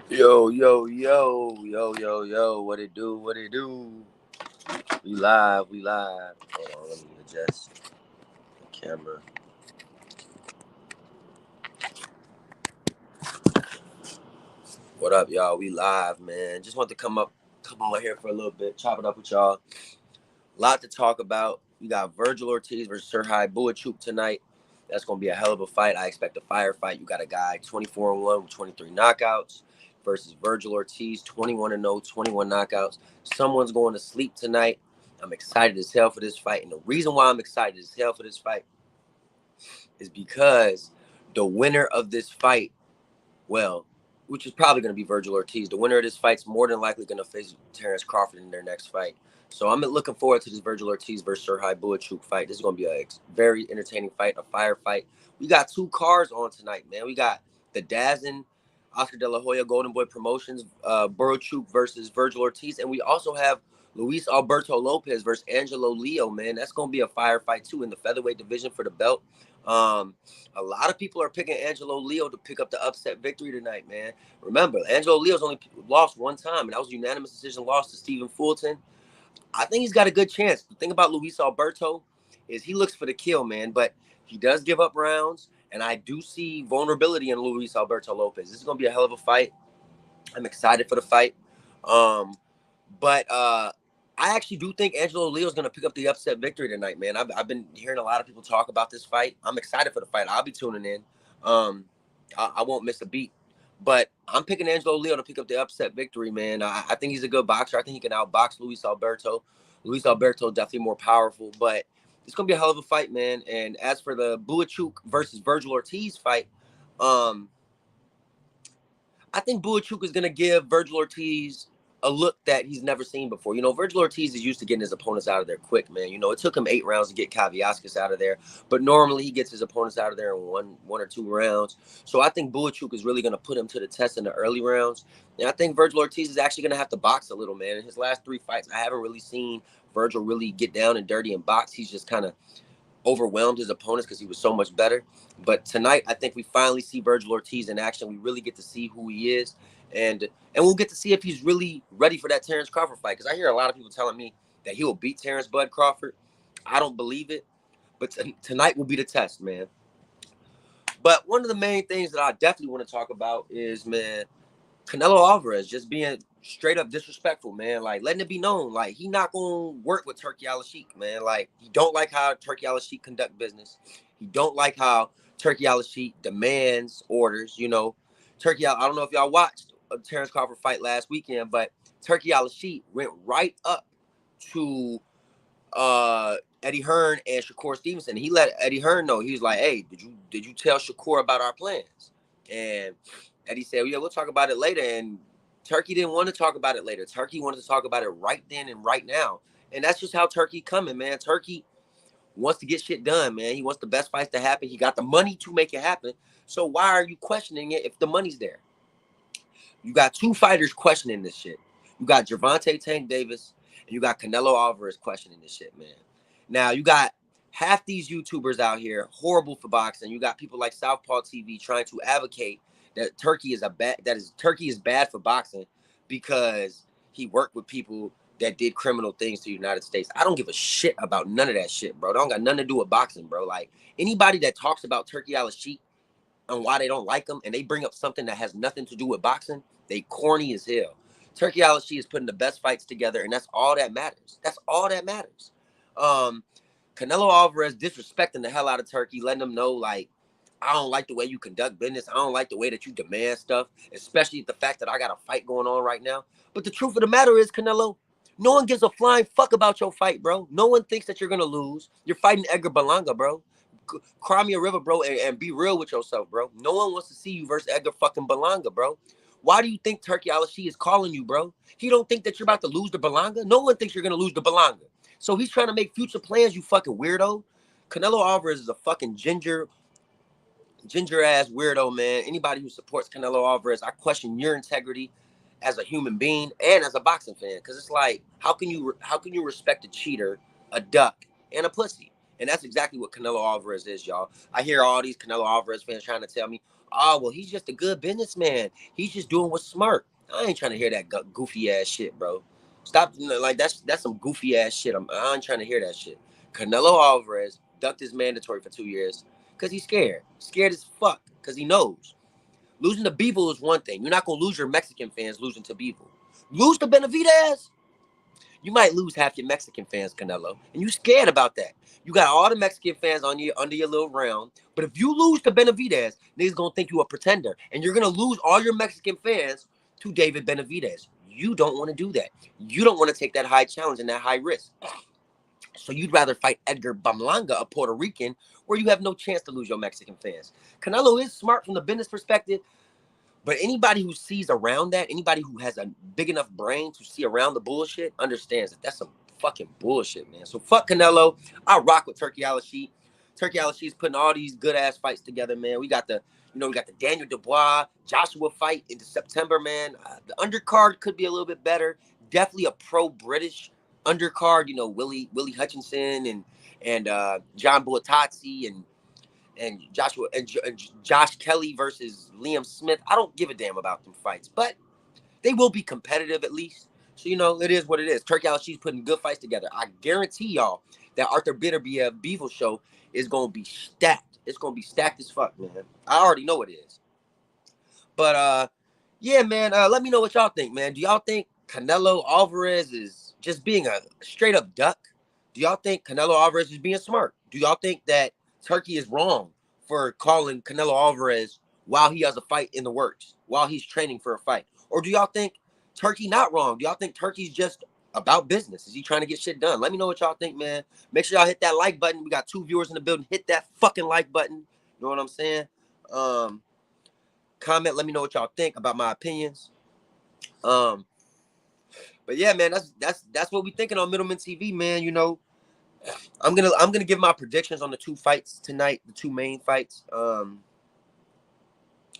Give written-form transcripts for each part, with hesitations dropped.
Yo, yo, yo, yo, yo, yo, what it do, what it do? We live, we live. Hold on, let me adjust the camera. What up, y'all? We live, man. Just want to come on here for a little bit, chop it up with y'all. Lot to talk about. We got Vergil Ortiz versus Serhii Buachuk tonight. That's going to be a hell of a fight. I expect a fire fight. You got a guy 24-1 with 23 knockouts versus Vergil Ortiz 21-0, 21 knockouts. Someone's going to sleep tonight. I'm excited as hell for this fight. And the reason why I'm excited as hell for this fight is because the winner of this fight, well, which is probably going to be Vergil Ortiz. The winner of this fight's more than likely going to face Terrence Crawford in their next fight. So I'm looking forward to this Vergil Ortiz versus Serhii Buachuk fight. This is going to be a very entertaining fight, a fire fight. We got two cars on tonight, man. We got the Dazn, Oscar De La Hoya, Golden Boy Promotions, Buachuk versus Vergil Ortiz. And we also have Luis Alberto Lopez versus Angelo Leo, man. That's going to be a fire fight, too, in the featherweight division for the belt. A lot of people are picking Angelo Leo to pick up the upset victory tonight, man. Remember, Angelo Leo's only lost one time, and that was a unanimous decision loss to Stephen Fulton. I think he's got a good chance. The thing about Luis Alberto is he looks for the kill, man, but he does give up rounds, and I do see vulnerability in Luis Alberto Lopez. This is going to be a hell of a fight. I'm excited for the fight. But I actually do think Angelo Leo is going to pick up the upset victory tonight, man. I've been hearing a lot of people talk about this fight. I'm excited for the fight. I'll be tuning in. Um, I won't miss a beat. But I'm picking Angelo Leo to pick up the upset victory, man. I think he's a good boxer. I think he can outbox Luis Alberto. Luis Alberto definitely more powerful, but it's going to be a hell of a fight, man. And as for the Buachuk versus Vergil Ortiz fight, um, I think Buachuk is going to give Vergil Ortiz a look that he's never seen before. You know, Vergil Ortiz is used to getting his opponents out of there quick, man. You know, it took him 8 rounds to get Kaviaskis out of there, but normally he gets his opponents out of there in one or two rounds. So I think Buachuk is really going to put him to the test in the early rounds. And I think Vergil Ortiz is actually going to have to box a little, man. In his last 3 fights, I haven't really seen Vergil really get down and dirty and box. He's just kind of overwhelmed his opponents because he was so much better. But tonight, I think we finally see Vergil Ortiz in action. We really get to see who he is, and we'll get to see if he's really ready for that Terrence Crawford fight. Because I hear a lot of people telling me that he will beat Terrence Bud Crawford. I don't believe it, but tonight will be the test, man. But one of the main things that I definitely want to talk about is, man, Canelo Alvarez just being straight up disrespectful, man. Like, letting it be known, like, he not gonna work with Turki Al-Sheikh, man. Like, he don't like how Turki Al-Sheikh conduct business. He don't like how Turki Al-Sheikh demands orders. You know, I don't know if y'all watched a Terrence Crawford fight last weekend, but Turki Al-Sheikh went right up to Eddie Hearn and Shakur Stevenson. He let Eddie Hearn know. He was like, "Hey, did you tell Shakur about our plans?" And Eddie said, "Yeah, we'll talk about it later." And Turki didn't want to talk about it later. Turki wanted to talk about it right then and right now. And that's just how Turki coming, man. Turki wants to get shit done, man. He wants the best fights to happen. He got the money to make it happen. So why are you questioning it if the money's there? You got 2 fighters questioning this shit. You got Gervonta Tank Davis and you got Canelo Alvarez questioning this shit, man. Now you got half these YouTubers out here horrible for boxing. You got people like Southpaw TV trying to advocate that Turki is bad for boxing because he worked with people that did criminal things to the United States. I don't give a shit about none of that shit, bro. That don't got nothing to do with boxing, bro. Like, anybody that talks about Turki Al-Sheikh and why they don't like them, and they bring up something that has nothing to do with boxing, they corny as hell. Turki Al-Sheikh is putting the best fights together, and that's all that matters. That's all that matters. Um, Canelo Alvarez disrespecting the hell out of Turki, letting them know, like, I don't like the way you conduct business. I don't like the way that you demand stuff, especially the fact that I got a fight going on right now. But the truth of the matter is, Canelo, no one gives a flying fuck about your fight, bro. No one thinks that you're going to lose. You're fighting Edgar Berlanga, bro. Cry me a river, bro, and be real with yourself, bro. No one wants to see you versus Edgar fucking Berlanga, bro. Why do you think Turki Al-Sheikh is calling you, bro? He don't think that you're about to lose to Berlanga. No one thinks you're going to lose to Berlanga. So he's trying to make future plans, you fucking weirdo. Canelo Alvarez is a fucking ginger ass weirdo, man. Anybody who supports Canelo Alvarez, I question your integrity as a human being and as a boxing fan. Cause it's like, how can you respect a cheater, a duck, and a pussy? And that's exactly what Canelo Alvarez is, y'all. I hear all these Canelo Alvarez fans trying to tell me, Oh, well, he's just a good businessman. He's just doing what's smart. I ain't trying to hear that goofy ass shit, bro. Stop, like that's some goofy ass shit. I ain't trying to hear that shit. Canelo Alvarez ducked his mandatory for 2 years because he's scared as fuck because he knows losing to Beevil is one thing. You're not gonna lose your Mexican fans losing to Beevil. Lose to Benavidez, you might lose half your Mexican fans, Canelo, and you scared about that. You got all the Mexican fans on you under your little round, but if you lose to Benavidez, niggas gonna think you a pretender, and you're gonna lose all your Mexican fans to David Benavidez. You don't want to do that. You don't want to take that high challenge and that high risk. So you'd rather fight Edgar Bamlanga, a Puerto Rican, where you have no chance to lose your Mexican fans. Canelo is smart from the business perspective. But anybody who sees around that, anybody who has a big enough brain to see around the bullshit, understands that that's some fucking bullshit, man. So fuck Canelo. I rock with Turki Al-Sheet. Turki Al-Sheet's putting all these good ass fights together, man. We got the Daniel Dubois Joshua fight into September, man. The undercard could be a little bit better. Definitely a pro British undercard. Willie Hutchinson and John Buatazzi and Josh Kelly versus Liam Smith. I don't give a damn about them fights, but they will be competitive at least. So it is what it is. Turki Al-Sheet's putting good fights together. I guarantee y'all that Arthur Bitterbeev Beevil show is gonna be stacked. It's gonna be stacked as fuck, man. I already know it is. But yeah, man. Let me know what y'all think, man. Do y'all think Canelo Alvarez is just being a straight up duck? Do y'all think Canelo Alvarez is being smart? Do y'all think that Turki is wrong for calling Canelo Alvarez while he has a fight in the works, while he's training for a fight? Or do y'all think Turki not wrong? Do y'all think Turki's just about business? Is he trying to get shit done? Let me know what y'all think, man. Make sure y'all hit that like button. We got 2 viewers in the building. Hit that fucking like button. You know what I'm saying? Comment, let me know what y'all think about my opinions. But yeah, man, that's what we thinking on Middleman TV, man. I'm gonna give my predictions on the 2 fights tonight, the 2 main fights.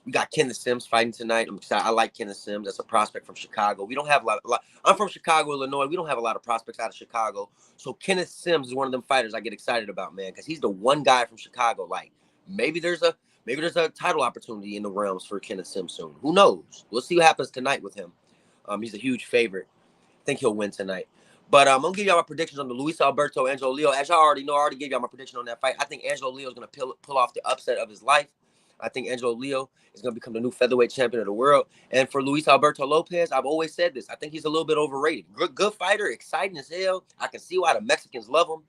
We got Kenneth Sims fighting tonight. I'm excited. I like Kenneth Sims. That's a prospect from Chicago. We don't have a lot. I'm from Chicago, Illinois. We don't have a lot of prospects out of Chicago. So Kenneth Sims is one of them fighters I get excited about, man, because he's the one guy from Chicago. Like maybe there's a title opportunity in the realms for Kenneth Sims soon. Who knows? We'll see what happens tonight with him. He's a huge favorite. I think he'll win tonight. But I'm gonna give y'all my predictions on the Luis Alberto Angelo Leo. As y'all already know, I already gave y'all my prediction on that fight. I think Angelo Leo is gonna pull off the upset of his life. I think Angelo Leo is going to become the new featherweight champion of the world. And for Luis Alberto Lopez, I've always said this. I think he's a little bit overrated. Good fighter, exciting as hell. I can see why the Mexicans love him.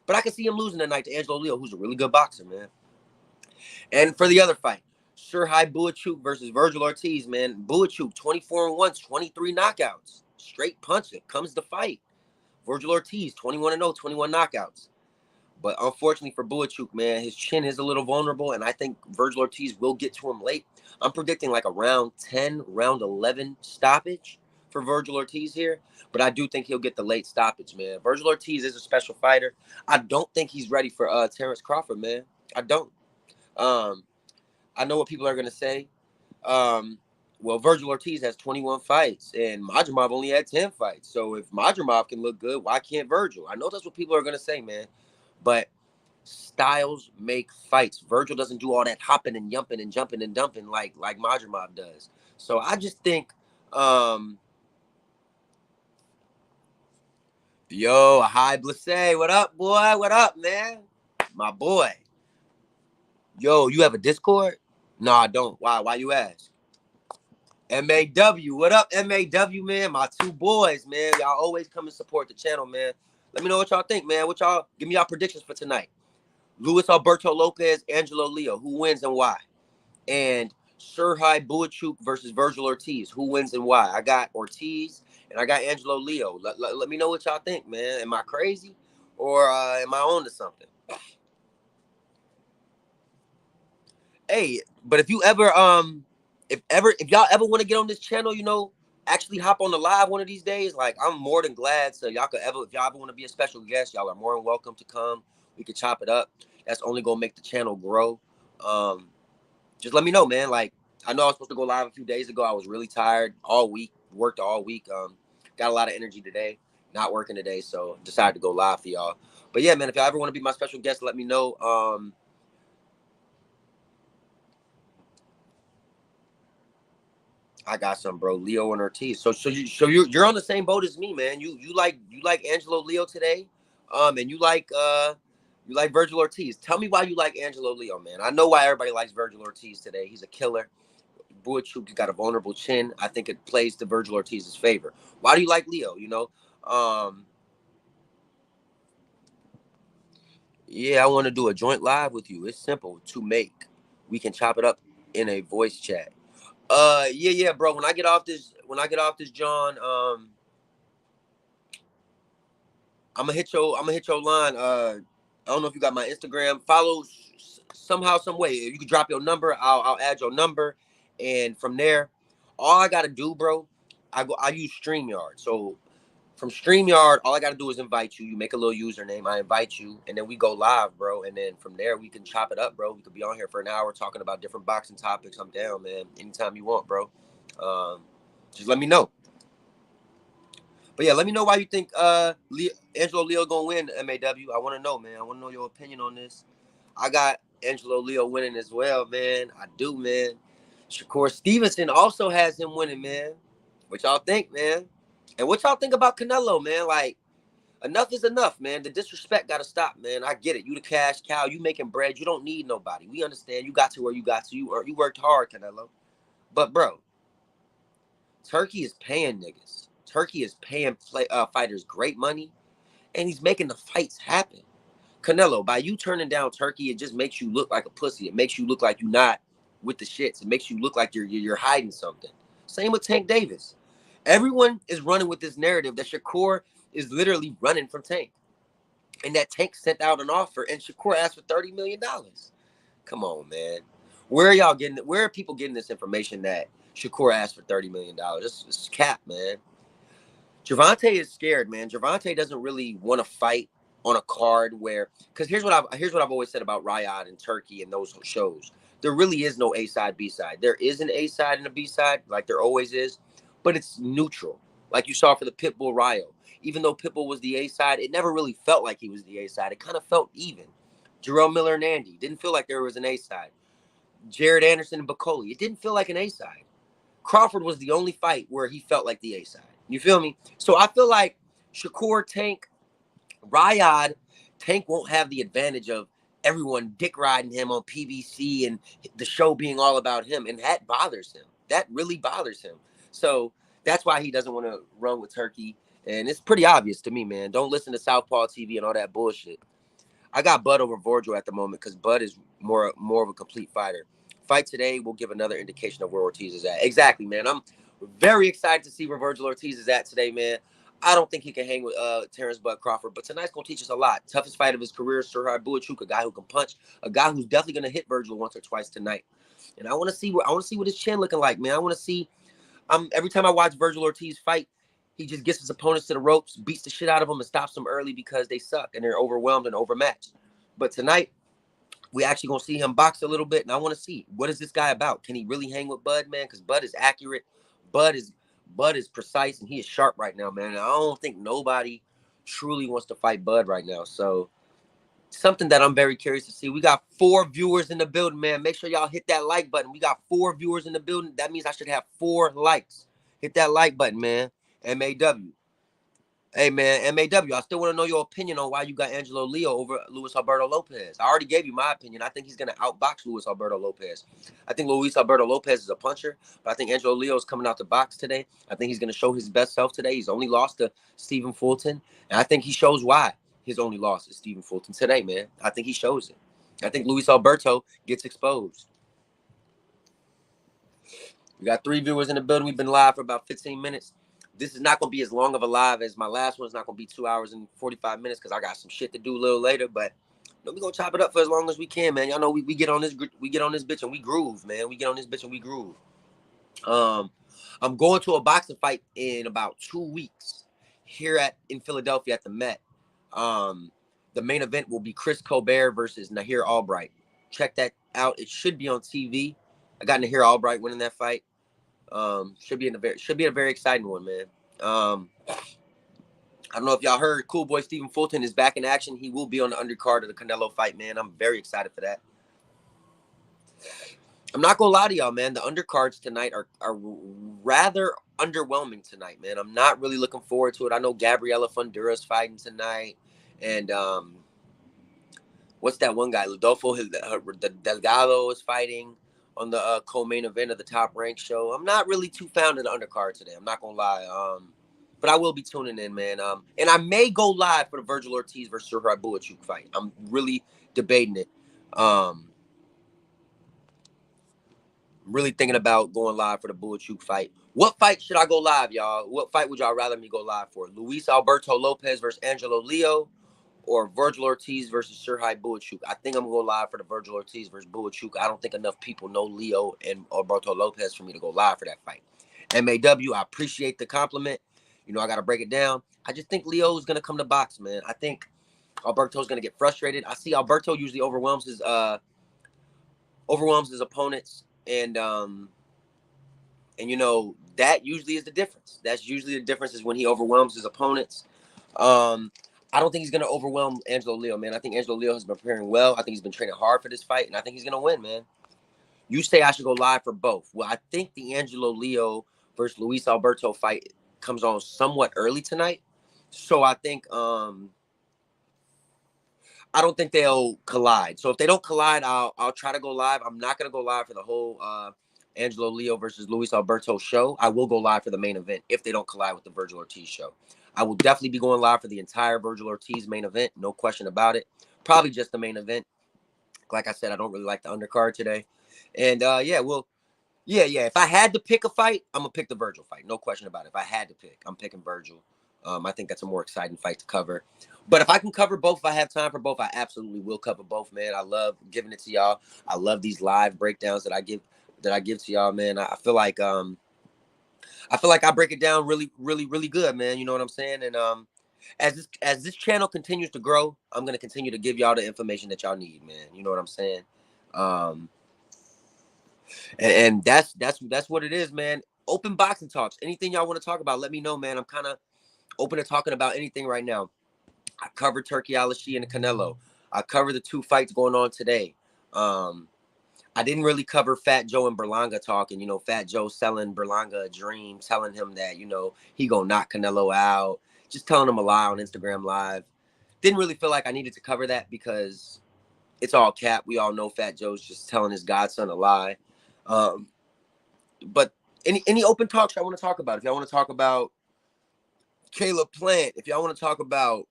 But I can see him losing tonight to Angelo Leo, who's a really good boxer, man. And for the other fight, Serhij Buachuk versus Vergil Ortiz, man. Buachuk, 24-1, 23 knockouts. Straight puncher. Comes the fight. Vergil Ortiz, 21-0, 21 knockouts. But unfortunately for Buachuk, man, his chin is a little vulnerable, and I think Vergil Ortiz will get to him late. I'm predicting like a round 10, round 11 stoppage for Vergil Ortiz here, but I do think he'll get the late stoppage, man. Vergil Ortiz is a special fighter. I don't think he's ready for Terrence Crawford, man. I don't. Um, I know what people are going to say. Well, Vergil Ortiz has 21 fights, and Madrimov only had 10 fights. So if Madrimov can look good, why can't Vergil? I know that's what people are going to say, man. But styles make fights. Vergil doesn't do all that hopping and yumping and jumping and dumping like Madrimov does. So I just think, yo, hi Blase, what up, boy? What up, man? My boy. Yo, you have a Discord? No, I don't. Why? Why you ask? MAW, what up, MAW, man? My 2 boys, man. Y'all always come and support the channel, man. Let me know what y'all think, man. Give me y'all predictions for tonight. Luis Alberto Lopez, Angelo Leo, who wins and why? And Serhij Buachuk versus Vergil Ortiz, who wins and why? I got Ortiz and I got Angelo Leo. Let me know what y'all think, man. Am I crazy or am I on to something? Hey, but if y'all ever want to get on this channel, actually hop on the live one of these days, like I'm more than glad. So if y'all ever want to be a special guest, y'all are more than welcome to come. We could chop it up. That's only gonna make the channel grow. Just let me know, man. Like I know I was supposed to go live a few days ago. I was really tired all week, worked all week. Got a lot of energy today, not working today, so decided to go live for y'all. But yeah, man, if y'all ever want to be my special guest, let me know. I got some, bro. Leo and Ortiz. So you're on the same boat as me, man. You like Angelo Leo today, and you like Vergil Ortiz. Tell me why you like Angelo Leo, man. I know why everybody likes Vergil Ortiz today. He's a killer. Boychuk, he's got a vulnerable chin. I think it plays to Vergil Ortiz's favor. Why do you like Leo? Um, yeah, I want to do a joint live with you. It's simple to make. We can chop it up in a voice chat. Yeah, bro. When I get off this, John, I'm gonna hit your line. I don't know if you got my Instagram. Follow somehow, some way. If you can drop your number, I'll add your number, and from there, all I gotta do, bro, I use StreamYard. So from StreamYard, all I gotta do is invite you. You make a little username, I invite you, and then we go live, bro. And then from there, we can chop it up, bro. We could be on here for an hour talking about different boxing topics. I'm down, man. Anytime you want, bro. Um, just let me know. But yeah, let me know why you think Angelo Leo gonna win MAW. I want to know, man. I want to know your opinion on this. I got Angelo Leo winning as well, man. I do, man. Shakur Stevenson also has him winning, man. What y'all think, man? And what y'all think about Canelo, man? Like, enough is enough, man. The disrespect gotta stop, man. I get it. You the cash cow. You making bread. You don't need nobody. We understand. You got to where you got to. You worked hard, Canelo. But bro, Turkey is paying niggas. Turkey is paying fighters great money, and he's making the fights happen. Canelo, by you turning down Turkey, it just makes you look like a pussy. It makes you look like you're not with the shits. It makes you look like you're hiding something. Same with Tank Davis. Everyone is running with this narrative that Shakur is literally running from Tank, and that Tank sent out an offer, and Shakur asked for $30 million. Come on, man. Where are people getting this information that Shakur asked for $30 million? This is cap, man. Gervonta is scared, man. Gervonta doesn't really want to fight on a card where, because here's what I've always said about Riyadh and Turkey and those shows. There really is no A side, B side. There is an A side and a B side, like there always is, but it's neutral. Like you saw for the Pitbull Rio. Even though Pitbull was the A side, it never really felt like he was the A side. It kind of felt even. Jarrell Miller and Andy didn't feel like there was an A side. Jared Anderson and Bacoli, it didn't feel like an A side. Crawford was the only fight where he felt like the A side. You feel me? So I feel like Shakur, Tank, Riyadh, Tank won't have the advantage of everyone dick riding him on PBC and the show being all about him. And that bothers him. That really bothers him. So that's why he doesn't want to run with Turkey. And it's pretty obvious to me, man. Don't listen to Southpaw TV and all that bullshit. I got Bud over Vergil at the moment because Bud is more of a complete fighter. Fight today will give another indication of where Ortiz is at. Exactly, man. I'm very excited to see where Vergil Ortiz is at today, man. I don't think he can hang with Terrence Bud Crawford, but tonight's gonna teach us a lot. Toughest fight of his career, Serhard Buachuk, a guy who can punch, a guy who's definitely gonna hit Vergil once or twice tonight. And I want to see what his chin looking like, man. I want to see. Every time I watch Vergil Ortiz fight, he just gets his opponents to the ropes, beats the shit out of them, and stops them early because they suck and they're overwhelmed and overmatched. But tonight, we actually gonna see him box a little bit, and I want to see what is this guy about. Can he really hang with Bud, man? Because Bud is accurate, Bud is Bud is precise, and he is sharp right now, man. And I don't think nobody truly wants to fight Bud right now. So something that I'm very curious to see. We got 4 viewers in the building, man. Make sure y'all hit that like button. We got 4 viewers in the building. That means I should have 4 likes. Hit that like button, man. MAW. Hey man, MAW, I still want to know your opinion on why you got Angelo Leo over Luis Alberto Lopez. I already gave you my opinion. I think he's going to outbox Luis Alberto Lopez. I think Luis Alberto Lopez is a puncher, but I think Angelo Leo is coming out to box today. I think he's going to show his best self today. He's only lost to Stephen Fulton, and I think he shows why his only loss is Stephen Fulton today, man. I think he shows it. I think Luis Alberto gets exposed. We got 3 viewers in the building. We've been live for about 15 minutes. This is not going to be as long of a live as my last one. It's not going to be 2 hours and 45 minutes because I got some shit to do a little later. But we're going to chop it up for as long as we can, man. Y'all know we get on this bitch and we groove, man. We get on this bitch and we groove. I'm going to a boxing fight in about 2 weeks here in Philadelphia at the Met. The main event will be Chris Colbert versus Nahir Albright. Check that out. It should be on TV. I got Nahir Albright winning that fight. Should be a very exciting one, man. I don't know if y'all heard, cool boy Stephen Fulton is back in action. He will be on the undercard of the Canelo fight, man. I'm very excited for that. I'm not gonna lie to y'all, man. The undercards tonight are rather underwhelming tonight, man. I'm not really looking forward to it. I know Gabriela Fundura's fighting tonight, and what's that one guy? Rodolfo Delgado is fighting on the co-main event of the Top Rank show. I'm not really too fond of the undercard today. I'm not gonna lie. But I will be tuning in, man. And I may go live for the Vergil Ortiz versus Serhii Buachuk fight. I'm really debating it. Really thinking about going live for the Buachuk fight. What fight should I go live, y'all? What fight would y'all rather me go live for? Luis Alberto Lopez versus Angelo Leo, or Vergil Ortiz versus Serhii Buachuk? I think I'm going to go live for the Vergil Ortiz versus Buachuk. I don't think enough people know Leo and Alberto Lopez for me to go live for that fight. MAW, I appreciate the compliment. You know, I got to break it down. I just think Leo is going to come to box, man. I think Alberto's going to get frustrated. I see Alberto usually overwhelms his opponents, and you know, that usually is the difference. That's usually the difference, is when he overwhelms his opponents. I don't think he's going to overwhelm Angelo Leo, man. I think Angelo Leo has been preparing well. I think he's been training hard for this fight, and I think he's going to win, man. You say I should go live for both. Well, I think the Angelo Leo versus Luis Alberto fight comes on somewhat early tonight. So I think I don't think they'll collide. So if they don't collide, I'll try to go live. I'm not gonna go live for the whole Angelo Leo versus Luis Alberto show. I will go live for the main event if they don't collide with the Vergil Ortiz show. I will definitely be going live for the entire Vergil Ortiz main event, no question about it. Probably just the main event. Like I said, I don't really like the undercard today. And yeah. If I had to pick a fight, I'm gonna pick the Vergil fight. No question about it. If I had to pick, I'm picking Vergil. I think that's a more exciting fight to cover. But if I can cover both, if I have time for both, I absolutely will cover both, man. I love giving it to y'all. I love these live breakdowns that I give to y'all, man. I feel like I break it down really good, man. You know what I'm saying? And as this channel continues to grow, I'm gonna continue to give y'all the information that y'all need, man. You know what I'm saying? Um, and that's what it is, man. Open boxing talks. Anything y'all want to talk about, let me know, man. I'm kind of open to talking about anything right now. I covered Turki Alashi and Canelo. I covered the two fights going on today. I didn't really cover Fat Joe and Berlanga talking. You know, Fat Joe selling Berlanga a dream, telling him that, you know, he gonna knock Canelo out, just telling him a lie on Instagram Live. Didn't really feel like I needed to cover that because it's all cap. We all know Fat Joe's just telling his godson a lie. But any open talks I want to talk about. If y'all want to talk about Caleb Plant, if y'all want to talk about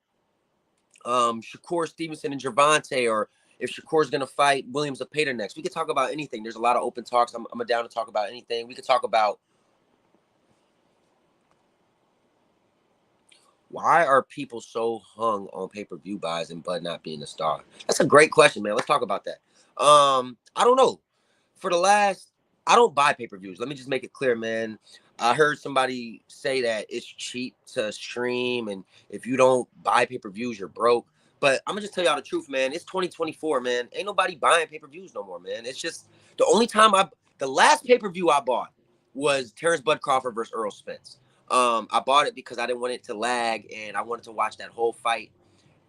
Shakur Stevenson and Gervonta, or if Shakur's going to fight Williams Zepeda next, we could talk about anything. There's a lot of open talks. I'm down to talk about anything. We could talk about why are people so hung on pay-per-view buys and Bud not being a star. That's a great question, man. Let's talk about that. I don't know. I don't buy pay-per-views. Let me just make it clear, man. I heard somebody say that it's cheap to stream, and if you don't buy pay-per-views, you're broke. But I'm gonna just tell y'all the truth, man. It's 2024, man. Ain't nobody buying pay-per-views no more, man. It's just the last pay-per-view I bought was Terrence Bud Crawford versus Earl Spence. I bought it because I didn't want it to lag, and I wanted to watch that whole fight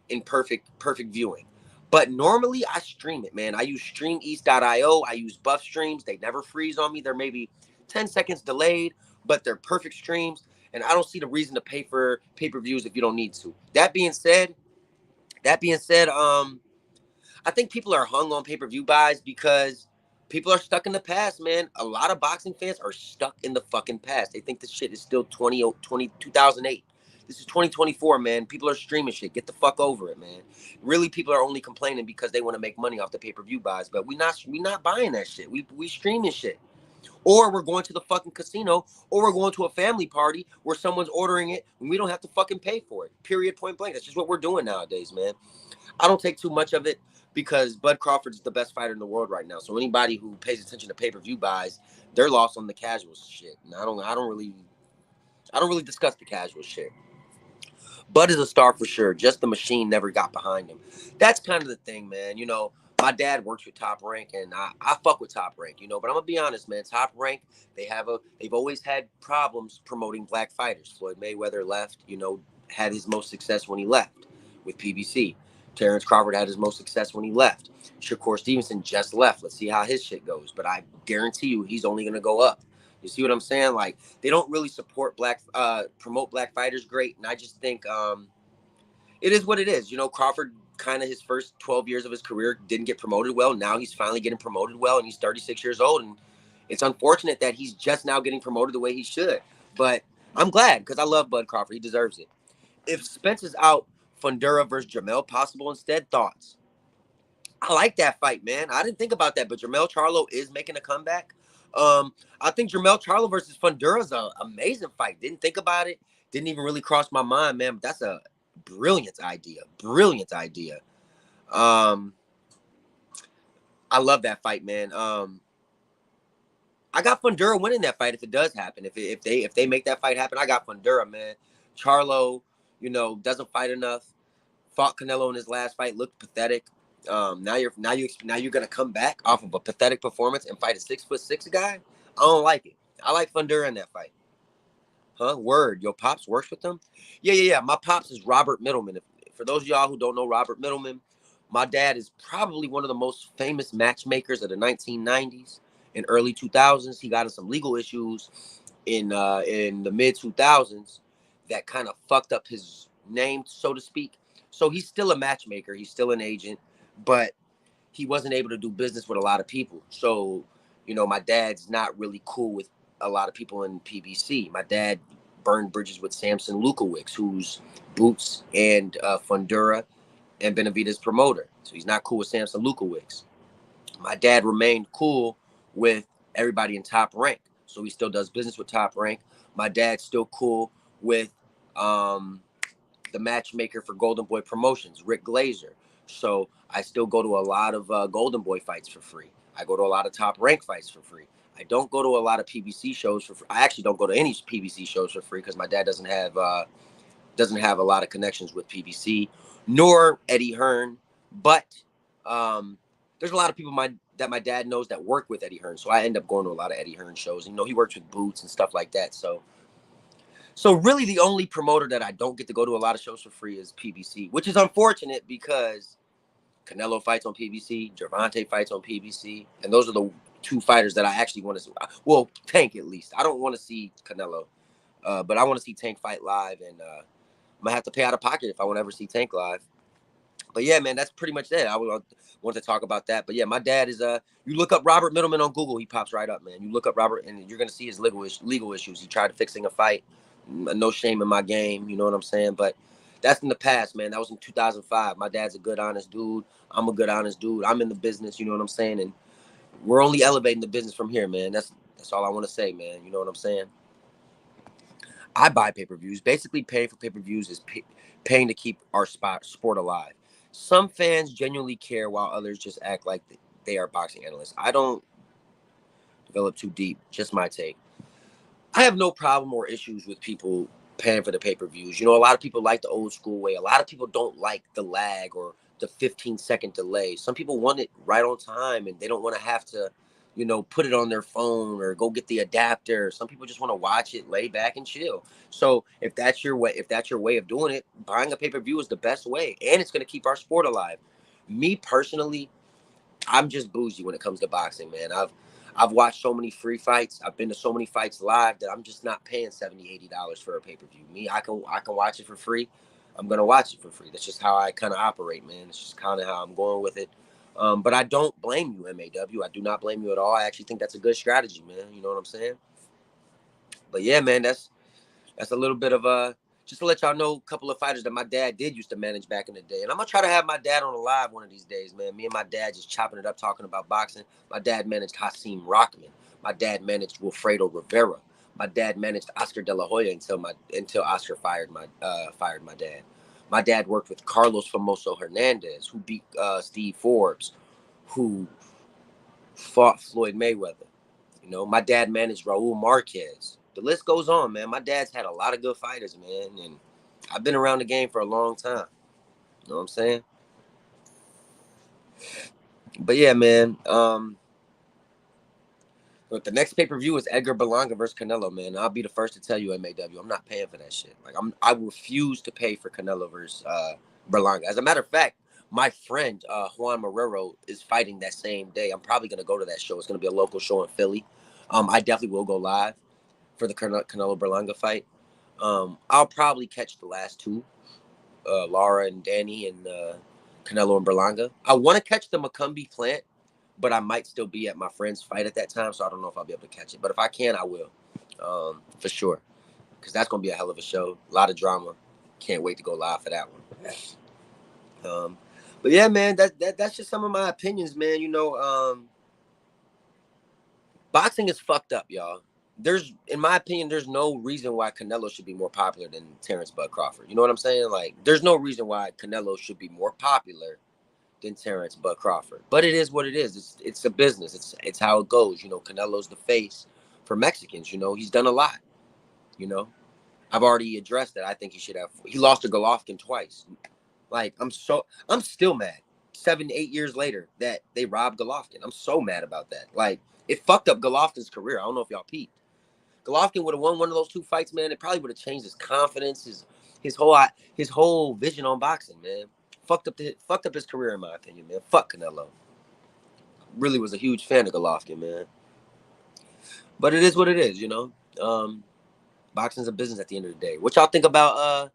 in perfect viewing. But normally I stream it, man. I use StreamEast.io. I use Buff Streams. They never freeze on me. They're maybe 10 seconds delayed, but they're perfect streams. And I don't see the reason to pay for pay-per-views if you don't need to. That being said, I think people are hung on pay-per-view buys because people are stuck in the past, man. A lot of boxing fans are stuck in the fucking past. They think this shit is still 2008. This is 2024, man. People are streaming shit. Get the fuck over it, man. Really, people are only complaining because they want to make money off the pay-per-view buys, but we not buying that shit. We streaming shit. Or we're going to the fucking casino, or we're going to a family party where someone's ordering it and we don't have to fucking pay for it. Period, point blank. That's just what we're doing nowadays, man. I don't take too much of it because Bud Crawford is the best fighter in the world right now. So anybody who pays attention to pay-per-view buys, they're lost on the casual shit. And I don't really discuss the casual shit. Bud is a star for sure. Just the machine never got behind him. That's kind of the thing, man. You know, my dad works with Top Rank, and I fuck with Top Rank, you know. But I'm gonna be honest, man. Top Rank, they've always had problems promoting black fighters. Floyd Mayweather left, you know, had his most success when he left with PBC. Terrence Crawford had his most success when he left. Shakur Stevenson just left. Let's see how his shit goes. But I guarantee you, he's only gonna go up. You see what I'm saying? Like, they don't really support promote black fighters great, and I just think it is what it is. You know, Crawford kind of his first 12 years of his career didn't get promoted well. Now he's finally getting promoted well, and he's 36 years old, and it's unfortunate that he's just now getting promoted the way he should. But I'm glad because I love Bud Crawford. He deserves it. If Spence is out, Fundura versus Jamel possible instead. Thoughts? I like that fight, man. I didn't think about that, but Jermell Charlo is making a comeback. I think Jermell Charlo versus Fundura is an amazing fight. Didn't think about it. Didn't even really cross my mind, man. But that's a brilliant idea. Brilliant idea. Um, I love that fight, man. I got Fundura winning that fight if it does happen. If they make that fight happen, I got Fundura, man. Charlo, you know, doesn't fight enough. Fought Canelo in his last fight, looked pathetic. Now you're gonna come back off of a pathetic performance and fight a 6'6" guy. I don't like it. I like Fundura in that fight. Huh? Word. Your pops works with them? Yeah. My pops is Robert Middleman. For those of y'all who don't know Robert Middleman, my dad is probably one of the most famous matchmakers of the 1990s and early 2000s. He got in some legal issues in the mid 2000s that kind of fucked up his name, so to speak. So he's still a matchmaker. He's still an agent, but he wasn't able to do business with a lot of people. So, you know, my dad's not really cool with a lot of people in PBC. My dad burned bridges with Samson Lukowicz, who's Boots and Fundura and Benavidez' promoter. So he's not cool with Samson Lukowicz. My dad remained cool with everybody in Top Rank. So he still does business with Top Rank. My dad's still cool with the matchmaker for Golden Boy Promotions, Rick Glazer. So I still go to a lot of Golden Boy fights for free. I go to a lot of Top Rank fights for free. I don't go to a lot of PBC shows for free. I actually don't go to any PBC shows for free because my dad doesn't have a lot of connections with PBC, nor Eddie Hearn. But there's a lot of people that my dad knows that work with Eddie Hearn. So I end up going to a lot of Eddie Hearn shows. You know, he works with Boots and stuff like that. So really the only promoter that I don't get to go to a lot of shows for free is PBC, which is unfortunate because Canelo fights on PBC, Gervonta fights on PBC, and those are the two fighters that I actually want to see. Well, Tank at least. I don't want to see Canelo, but I want to see Tank fight live, and I'm going to have to pay out of pocket if I want to ever see Tank live. But yeah, man, that's pretty much it. I want to talk about that. But yeah, my dad is you look up Robert Middleman on Google, he pops right up, man. You look up Robert, and you're gonna see his legal issues. He tried fixing a fight. No shame in my game, you know what I'm saying? But that's in the past, man. That was in 2005. My dad's a good, honest dude. I'm a good, honest dude. I'm in the business, you know what I'm saying? And we're only elevating the business from here, man. That's all I want to say, man. You know what I'm saying? I buy pay-per-views. Basically, paying for pay-per-views is paying to keep our sport alive. Some fans genuinely care while others just act like they are boxing analysts. I don't develop too deep. Just my take. I have no problem or issues with people paying for the pay-per-views. You know, a lot of people like the old school way. A lot of people don't like the lag or the 15-second delay. Some people want it right on time and they don't want to have to, you know, put it on their phone or go get the adapter. Some people just want to watch it, lay back and chill. So if that's your way of doing it, buying a pay-per-view is the best way. And it's going to keep our sport alive. Me personally, I'm just bougie when it comes to boxing, man. I've watched so many free fights. I've been to so many fights live that I'm just not paying $70-$80 for a pay-per-view. Me, I can watch it for free. I'm gonna watch it for free. That's just how I kind of operate, man. It's just kind of how I'm going with it. But I don't blame you, MAW. I do not blame you at all. I actually think that's a good strategy, man. You know what I'm saying? But yeah, man, that's a little bit of just to let y'all know a couple of fighters that my dad did used to manage back in the day. And I'm going to try to have my dad on a live one of these days, man. Me and my dad just chopping it up, talking about boxing. My dad managed Hasim Rockman. My dad managed Wilfredo Rivera. My dad managed Oscar De La Hoya until Oscar fired my dad. My dad worked with Carlos Famoso Hernandez, who beat Steve Forbes, who fought Floyd Mayweather. You know, my dad managed Raul Marquez. The list goes on, man. My dad's had a lot of good fighters, man, and I've been around the game for a long time. You know what I'm saying? But yeah, man. Look, the next pay-per-view is Edgar Berlanga versus Canelo, man. I'll be the first to tell you, MAW, I'm not paying for that shit. Like I refuse to pay for Canelo versus Berlanga. As a matter of fact, My friend Juan Marrero is fighting that same day. I'm probably gonna go to that show. It's gonna be a local show in Philly. I definitely will go live for the Canelo Berlanga fight. I'll probably catch the last two, Lara and Danny and Canelo and Berlanga. I want to catch the Macumbi Plant, but I might still be at my friend's fight at that time, so I don't know if I'll be able to catch it. But if I can, I will, for sure, because that's gonna be a hell of a show. A lot of drama. Can't wait to go live for that one. But yeah, man, that's just some of my opinions, man. Boxing is fucked up, y'all. In my opinion, there's no reason why Canelo should be more popular than Terrence Bud Crawford. You know what I'm saying? Like, there's no reason why Canelo should be more popular than Terrence Bud Crawford. But it is what it is. It's a business. It's how it goes. Canelo's the face for Mexicans. He's done a lot. I've already addressed that. I think he lost to Golovkin twice. Like, I'm still mad 7-8 years later that they robbed Golovkin. I'm so mad about that. Like, it fucked up Golovkin's career. I don't know if y'all peeped. Golovkin would have won one of those two fights, man. It probably would have changed his confidence, his whole vision on boxing, man. Fucked up his career, in my opinion, man. Fuck Canelo. Really was a huge fan of Golovkin, man. But it is what it is, Boxing's a business at the end of the day. What y'all think about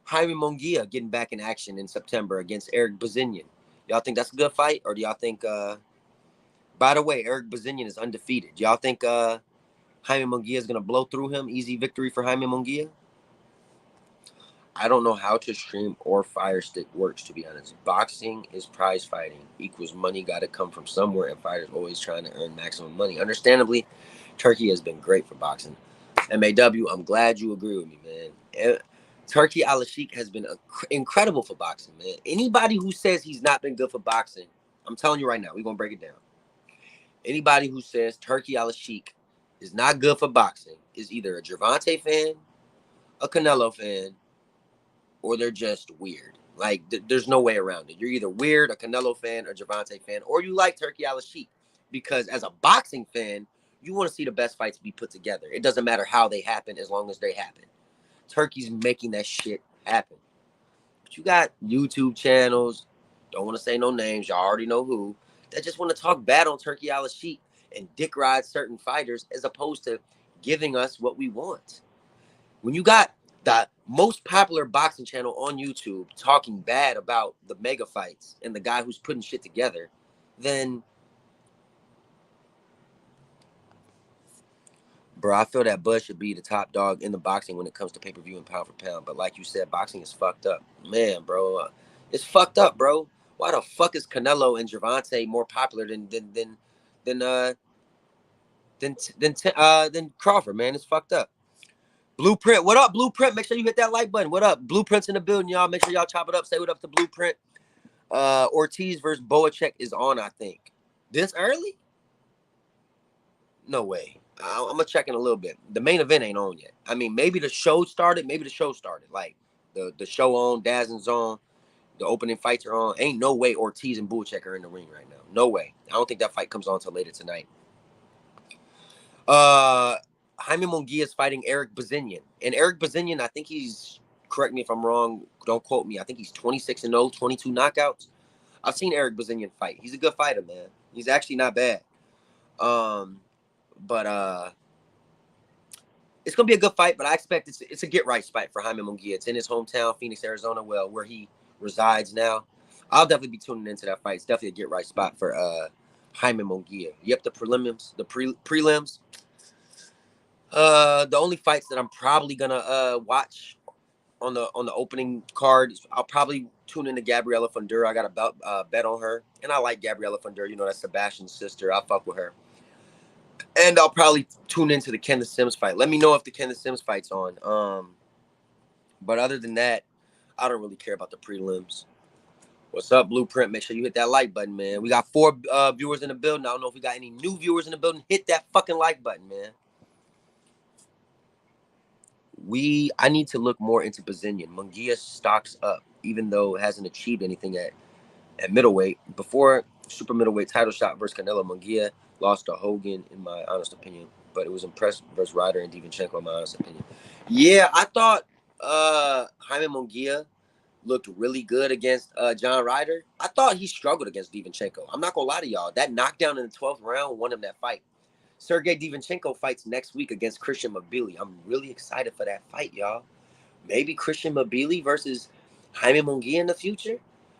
Jaime Munguia getting back in action in September against Eric Bazinian? Y'all think that's a good fight, or do y'all think? By the way, Eric Bazinian is undefeated. Do y'all think Jaime Munguia is gonna blow through him? Easy victory for Jaime Munguia. I don't know how to stream or Fire Stick works, to be honest. Boxing is prize fighting equals money got to come from somewhere, and fighters always trying to earn maximum money. Understandably, Turkey has been great for boxing. MAW, I'm glad you agree with me, man. Turki Al-Sheikh has been incredible for boxing, man. Anybody who says he's not been good for boxing, I'm telling you right now, we're going to break it down. Anybody who says Turki Al-Sheikh is not good for boxing is either a Gervonta fan, a Canelo fan, or they're just weird. Like, there's no way around it. You're either weird, a Canelo fan, or Gervonta fan, or you like Turki Al-Sheikh. Because as a boxing fan, you want to see the best fights be put together. It doesn't matter how they happen as long as they happen. Turkey's making that shit happen. But you got YouTube channels, don't want to say no names, y'all already know who, that just want to talk bad on Turki Al-Sheikh and dick ride certain fighters as opposed to giving us what we want. When you got the most popular boxing channel on YouTube talking bad about the mega fights and the guy who's putting shit together, then bro, I feel that Bud should be the top dog in the boxing when it comes to pay-per-view and pound for pound. But like you said, boxing is fucked up. Man, bro. It's fucked up, bro. Why the fuck is Canelo and Gervonta more popular than Crawford, man? It's fucked up. Blueprint, what up, Blueprint? Make sure you hit that like button. What up? Blueprint's in the building, y'all. Make sure y'all chop it up. Say what up to Blueprint. Ortiz versus Boacek is on, I think. This early? No way. I'm gonna check in a little bit. The main event ain't on yet. I mean, maybe the show started. Like the show on, Dazzle's on, the opening fights are on. Ain't no way Ortiz and Boacek are in the ring right now. No way. I don't think that fight comes on until later tonight. Jaime Munguia is fighting Eric Bazinian, and Eric Bazinian, I think he's. Correct me if I'm wrong. Don't quote me. I think he's 26-0, 22 knockouts. I've seen Eric Bazinian fight. He's a good fighter, man. He's actually not bad. But it's gonna be a good fight. But I expect it's a get right fight for Jaime Munguia. It's in his hometown, Phoenix, Arizona, where he resides now. I'll definitely be tuning into that fight. It's definitely a get right spot for Jaime Munguia. Yep, the prelims, prelims. The only fights that I'm probably gonna watch on the opening card, I'll probably tune into Gabriela Fundura. I got a bet on her, and I like Gabriela Fundura. That's Sebastian's sister. I'll fuck with her. And I'll probably tune into the Kenneth Sims fight. Let me know if the Kenneth Sims fight's on. But other than that, I don't really care about the prelims. What's up, Blueprint? Make sure you hit that like button, man. We got 4 viewers in the building. I don't know if we got any new viewers in the building. Hit that fucking like button, man. I need to look more into Bazinian. Munguia stocks up, even though it hasn't achieved anything at middleweight. Before super middleweight title shot versus Canelo, Munguia lost to Hogan, in my honest opinion. But it was impressive versus Ryder and Divinchenko, in my honest opinion. Yeah, I thought Jaime Munguia looked really good against John Ryder. I thought he struggled against Divinchenko. I'm not gonna lie to y'all. That knockdown in the 12th round won him that fight. Sergey Divinchenko fights next week against Christian Mabili. I'm really excited for that fight, y'all. Maybe Christian Mabili versus Jaime Munguia in the future.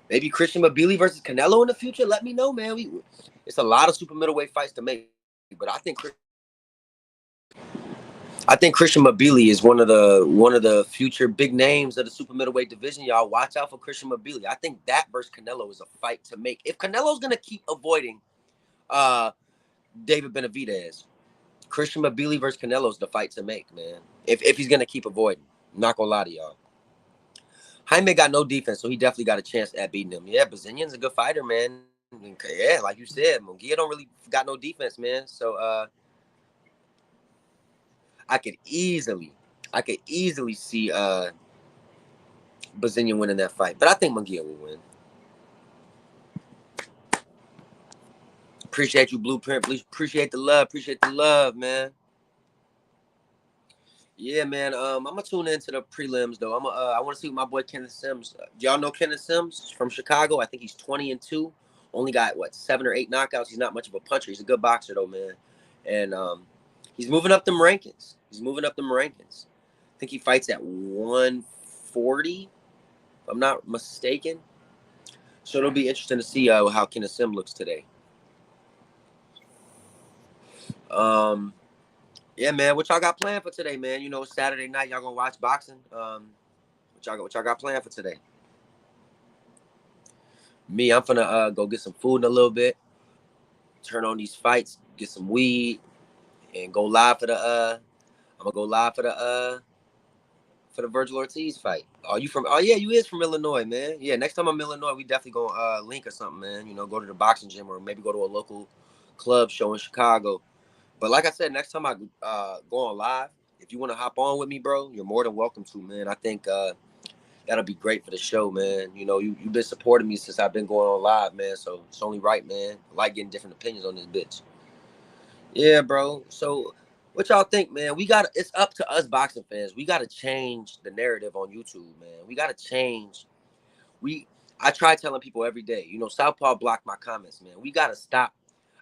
Maybe Christian Mabili versus Canelo in the future. Let me know, man. It's a lot of super middleweight fights to make, but I think Christian Mabili is one of the future big names of the super middleweight division. Y'all watch out for Christian Mabili. I think that versus Canelo is a fight to make. If Canelo's gonna keep avoiding uh, David Benavidez, Christian Mabili versus Canelo is the fight to make, man. If he's gonna keep avoiding, I'm not gonna lie to y'all. Jaime got no defense, so he definitely got a chance at beating him. Yeah, Bazinian's a good fighter, man. Yeah, like you said, Munguia don't really got no defense, man. So I could easily, I could easily see Bazinian winning that fight, but I think Munguia will win. Appreciate you, Blueprint. Please appreciate the love. Appreciate the love, man. Yeah, man. I'm gonna tune into the prelims though. I want to see what my boy Kenneth Sims. Do y'all know Kenneth Sims from Chicago? I think he's 20-2. Only got what 7 or 8 knockouts. He's not much of a puncher. He's a good boxer though, man. And he's moving up them rankings. I think he fights at 140, if I'm not mistaken. So it'll be interesting to see how Kenneth Sim looks today. Yeah, man. What y'all got planned for today, man? You know, Saturday night, y'all gonna watch boxing. What y'all got planned for today? Me, I'm finna go get some food in a little bit. Turn on these fights, get some weed, and go live for the. I'm gonna go live for the Vergil Ortiz fight. Oh, you from? Oh yeah, you is from Illinois, man. Yeah, next time I'm in Illinois, we definitely gonna link or something, man. You know, go to the boxing gym or maybe go to a local club show in Chicago. But like I said, next time I go on live, if you want to hop on with me, bro, you're more than welcome to, man. I think that'll be great for the show, man. You know, you've been supporting me since I've been going on live, man. So it's only right, man. I like getting different opinions on this bitch. Yeah, bro. So what y'all think, man? It's up to us boxing fans. We gotta change the narrative on YouTube, man. We gotta change. We I try telling people every day, you know, Southpaw blocked my comments, man. We gotta stop.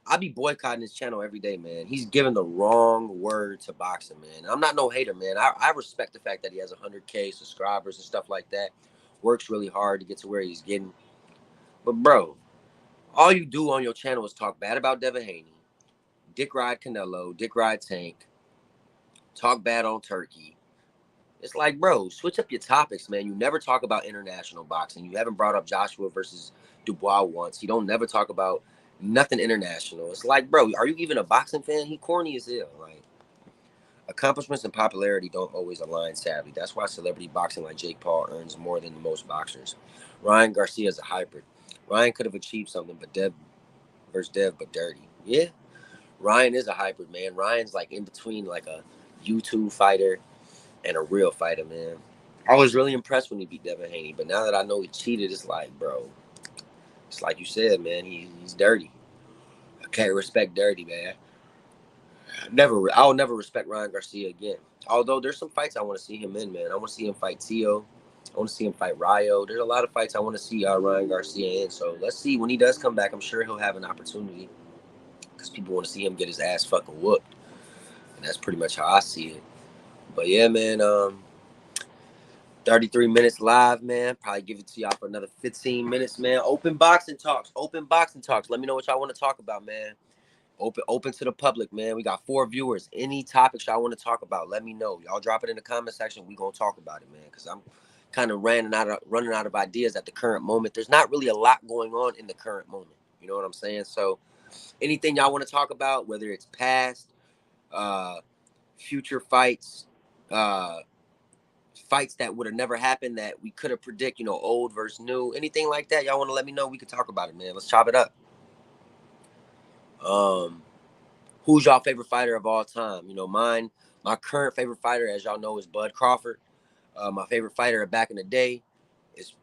I be boycotting his channel every day, man. He's giving the wrong word to boxing, man. I'm not no hater, man. I respect the fact that he has 100K subscribers and stuff like that. Works really hard to get to where he's getting. But bro, all you do on your channel is talk bad about Devin Haney, dick ride Canelo, dick ride Tank, talk bad on Turkey. It's like, bro, switch up your topics, man. You never talk about international boxing. You haven't brought up Joshua versus Dubois once. You don't never talk about nothing international. It's like, bro, are you even a boxing fan? He corny as hell. Like, accomplishments and popularity don't always align, sadly. That's why celebrity boxing like Jake Paul earns more than most boxers. Ryan Garcia is a hybrid. Ryan could have achieved something, but Dev versus Dev, but dirty. Yeah, Ryan is a hybrid, man. Ryan's like in between like a YouTube fighter and a real fighter, man. I was really impressed when he beat Devin Haney, but now that I know he cheated, it's like, bro, it's like you said, man, he's dirty. I can't respect dirty, man. I'll never respect Ryan Garcia again. Although there's some fights I want to see him in, man. I want to see him fight Tio. I want to see him fight Rayo. There's a lot of fights I want to see Ryan Garcia in. So let's see when he does come back. I'm sure he'll have an opportunity because people want to see him get his ass fucking whooped, and that's pretty much how I see it. But yeah, man. 33 minutes live, man. Probably give it to y'all for another 15 minutes, man. Open boxing talks. Open boxing talks. Let me know what y'all want to talk about, man. Open to the public, man. We got 4 viewers. Any topics y'all want to talk about, let me know. Y'all drop it in the comment section. We gonna talk about it, man. Because I'm kind of running out of ideas at the current moment. There's not really a lot going on in the current moment. You know what I'm saying? So anything y'all want to talk about, whether it's past, uh, future fights, fights that would have never happened that we could have predicted, you know, old versus new, anything like that, y'all want to let me know, we could talk about it, man. Let's chop it up. Who's y'all favorite fighter of all time? You know, my current favorite fighter, as y'all know, is Bud Crawford. My favorite fighter back in the day is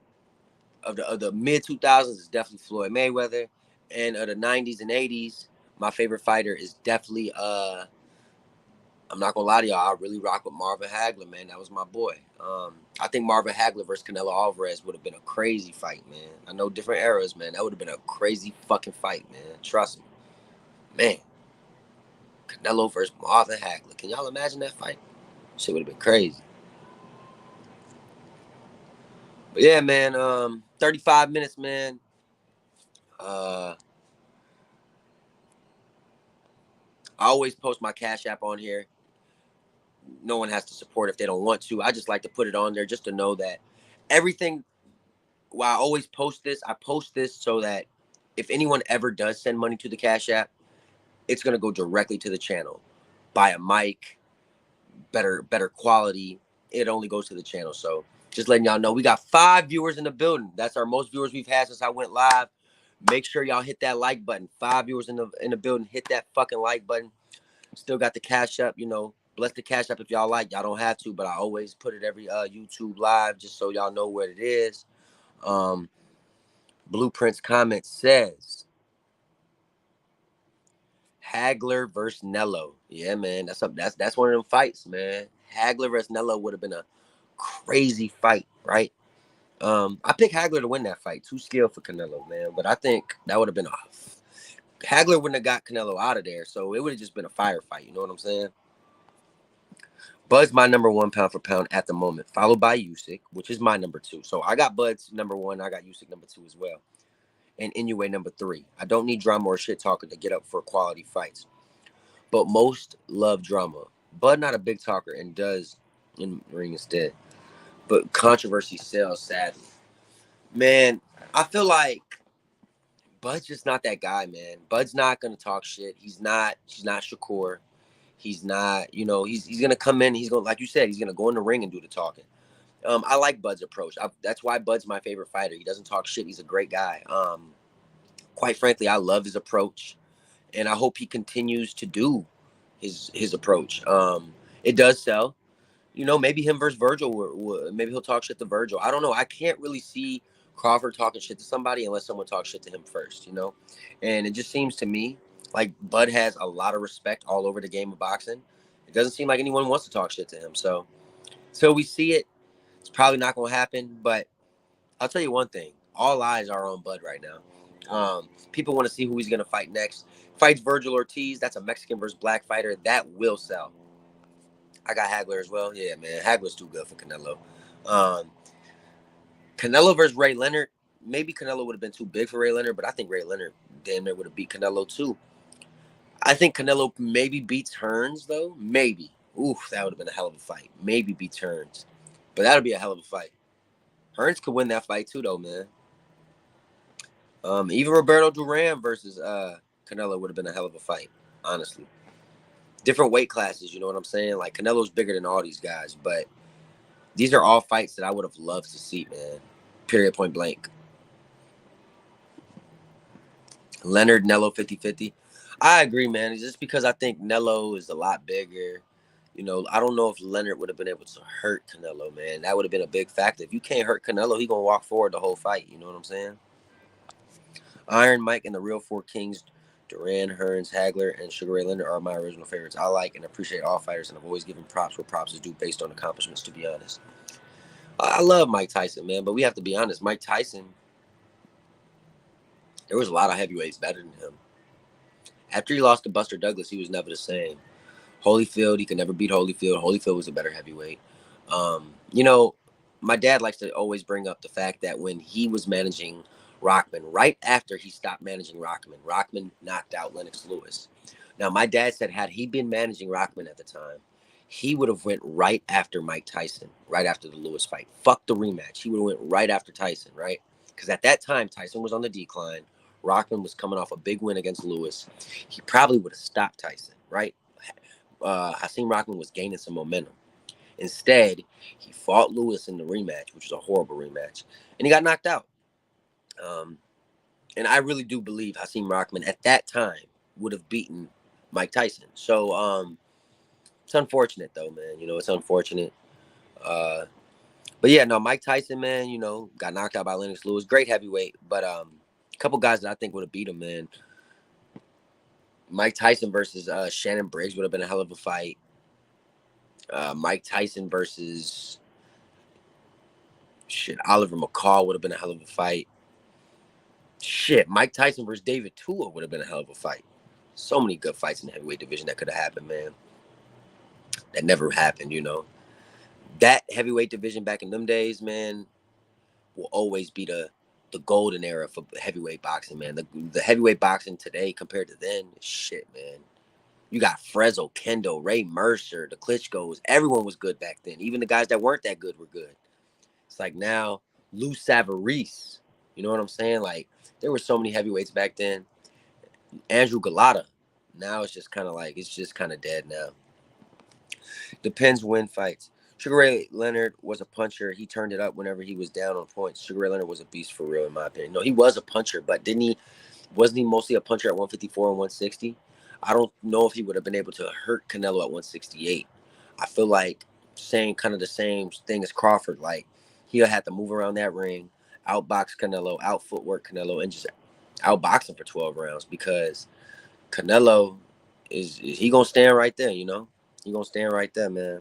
of the mid 2000s is definitely Floyd Mayweather, and of the 90s and 80s, my favorite fighter is definitely I'm not gonna lie to y'all. I really rock with Marvin Hagler, man. That was my boy. I think Marvin Hagler versus Canelo Alvarez would have been a crazy fight, man. I know different eras, man. That would have been a crazy fucking fight, man. Trust me, man. Canelo versus Marvin Hagler. Can y'all imagine that fight? Shit would have been crazy. But yeah, man. 35 minutes, man. I always post my Cash App on here. No one has to support if they don't want to. I just like to put it on there just to know that everything. While I always post this, I post this so that if anyone ever does send money to the Cash App, it's gonna go directly to the channel. Buy a mic, better quality. It only goes to the channel. So just letting y'all know, we got 5 viewers in the building. That's our most viewers we've had since I went live. Make sure y'all hit that like button. 5 viewers in the building. Hit that fucking like button. Still got the Cash App, bless the Cash App if y'all like. Y'all don't have to, but I always put it every YouTube live just so y'all know what it is. Blueprint's comment says Hagler versus Nello. Yeah, man, that's one of them fights, man. Hagler versus Nello would have been a crazy fight, right? I picked Hagler to win that fight. Too skilled for Canelo, man. But I think that would have been Hagler wouldn't have got Canelo out of there, so it would have just been a firefight. You know what I'm saying? Bud's my number 1 pound for pound at the moment, followed by Usyk, which is my number 2. So I got Bud's number 1. I got Usyk number 2 as well. And Inoue number 3. I don't need drama or shit talking to get up for quality fights. But most love drama. Bud not a big talker and does in ring instead. But controversy sells, sadly. Man, I feel like Bud's just not that guy, man. Bud's not gonna talk shit. He's not Shakur. He's not, he's gonna come in, he's gonna, like you said, he's gonna go in the ring and do the talking. I like Bud's approach. That's why Bud's my favorite fighter. He doesn't talk shit. He's a great guy. Quite frankly, I love his approach, and I hope he continues to do his approach. It does sell. Maybe him versus Vergil. Maybe he'll talk shit to Vergil. I don't know. I can't really see Crawford talking shit to somebody unless someone talks shit to him first. And it just seems to me like Bud has a lot of respect all over the game of boxing. It doesn't seem like anyone wants to talk shit to him. So we see it. It's probably not going to happen. But I'll tell you one thing. All eyes are on Bud right now. People want to see who he's going to fight next. Fights Vergil Ortiz. That's a Mexican versus black fighter. That will sell. I got Hagler as well. Yeah, man. Hagler's too good for Canelo. Canelo versus Ray Leonard. Maybe Canelo would have been too big for Ray Leonard, but I think Ray Leonard damn near would have beat Canelo too. I think Canelo maybe beats Hearns, though. Maybe. Oof, that would have been a hell of a fight. Maybe beats Hearns. But that would be a hell of a fight. Hearns could win that fight too, though, man. Even Roberto Duran versus Canelo would have been a hell of a fight, honestly. Different weight classes, you know what I'm saying? Like, Canelo's bigger than all these guys, but these are all fights that I would have loved to see, man. Period, point blank. Leonard, Nello, 50-50. I agree, man. It's just because I think Nello is a lot bigger. I don't know if Leonard would have been able to hurt Canelo, man. That would have been a big factor. If you can't hurt Canelo, he going to walk forward the whole fight. You know what I'm saying? Iron Mike and the Real Four Kings, Duran, Hearns, Hagler, and Sugar Ray Leonard are my original favorites. I like and appreciate all fighters, and I've always given props where props is due based on accomplishments, to be honest. I love Mike Tyson, man, but we have to be honest. Mike Tyson, there was a lot of heavyweights better than him. After he lost to Buster Douglas, he was never the same. Holyfield, he could never beat Holyfield. Holyfield was a better heavyweight. My dad likes to always bring up the fact that when he was managing Rockman, right after he stopped managing Rockman knocked out Lennox Lewis. Now, my dad said had he been managing Rockman at the time, he would have went right after Mike Tyson, right after the Lewis fight. Fuck the rematch. He would have went right after Tyson, right? Because at that time, Tyson was on the decline. Rockman was coming off a big win against Lewis. He probably would have stopped Tyson, right? Hakeem Rockman was gaining some momentum. Instead, he fought Lewis in the rematch, which was a horrible rematch, and he got knocked out. And I really do believe Hakeem Rockman at that time would have beaten Mike Tyson. So it's unfortunate, though, man. It's unfortunate. But yeah, no, Mike Tyson, man, got knocked out by Lennox Lewis. Great heavyweight, but a couple guys that I think would have beat him, man. Mike Tyson versus Shannon Briggs would have been a hell of a fight. Mike Tyson versus Oliver McCall would have been a hell of a fight. Mike Tyson versus David Tua would have been a hell of a fight. So many good fights in the heavyweight division that could have happened, man. That never happened, That heavyweight division back in them days, man, will always be the golden era for heavyweight boxing, man. The heavyweight boxing today compared to then, man. You got Frezzo, Kendo, Ray Mercer, the Klitschko's. Everyone was good back then. Even the guys that weren't that good were good. It's like now, Lou Savarese. You know what I'm saying? Like, there were so many heavyweights back then. Andrew Galata. Now it's just kind of dead now. Depends when fights. Sugar Ray Leonard was a puncher. He turned it up whenever he was down on points. Sugar Ray Leonard was a beast for real, in my opinion. No, he was a puncher, but wasn't he mostly a puncher at 154 and 160? I don't know if he would have been able to hurt Canelo at 168. I feel like saying kind of the same thing as Crawford. Like, he'll have to move around that ring, outbox Canelo, out footwork Canelo, and just outbox him for 12 rounds, because Canelo is he gonna stand right there, He gonna stand right there, man.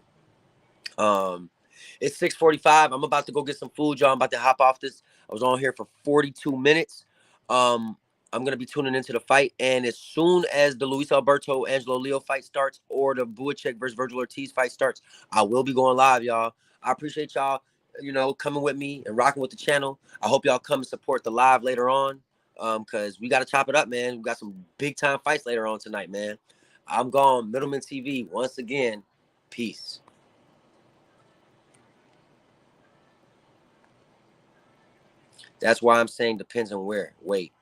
It's 6:45. I'm about to go get some food, y'all. I'm about to hop off this. I was on here for 42 minutes. I'm gonna be tuning into the fight, and as soon as the Luis Alberto Angelo Leo fight starts, or the Buacek versus Vergil Ortiz fight starts, I will be going live, y'all. I appreciate y'all, coming with me and rocking with the channel. I hope y'all come and support the live later on, because we gotta chop it up, man. We got some big time fights later on tonight, man. I'm gone. Middleman TV once again. Peace. That's why I'm saying depends on where. Wait,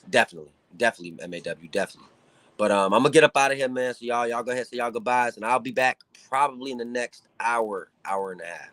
definitely, MAW, definitely. But I'm gonna get up out of here, man. So y'all go ahead, say y'all goodbyes, and I'll be back probably in the next hour and a half.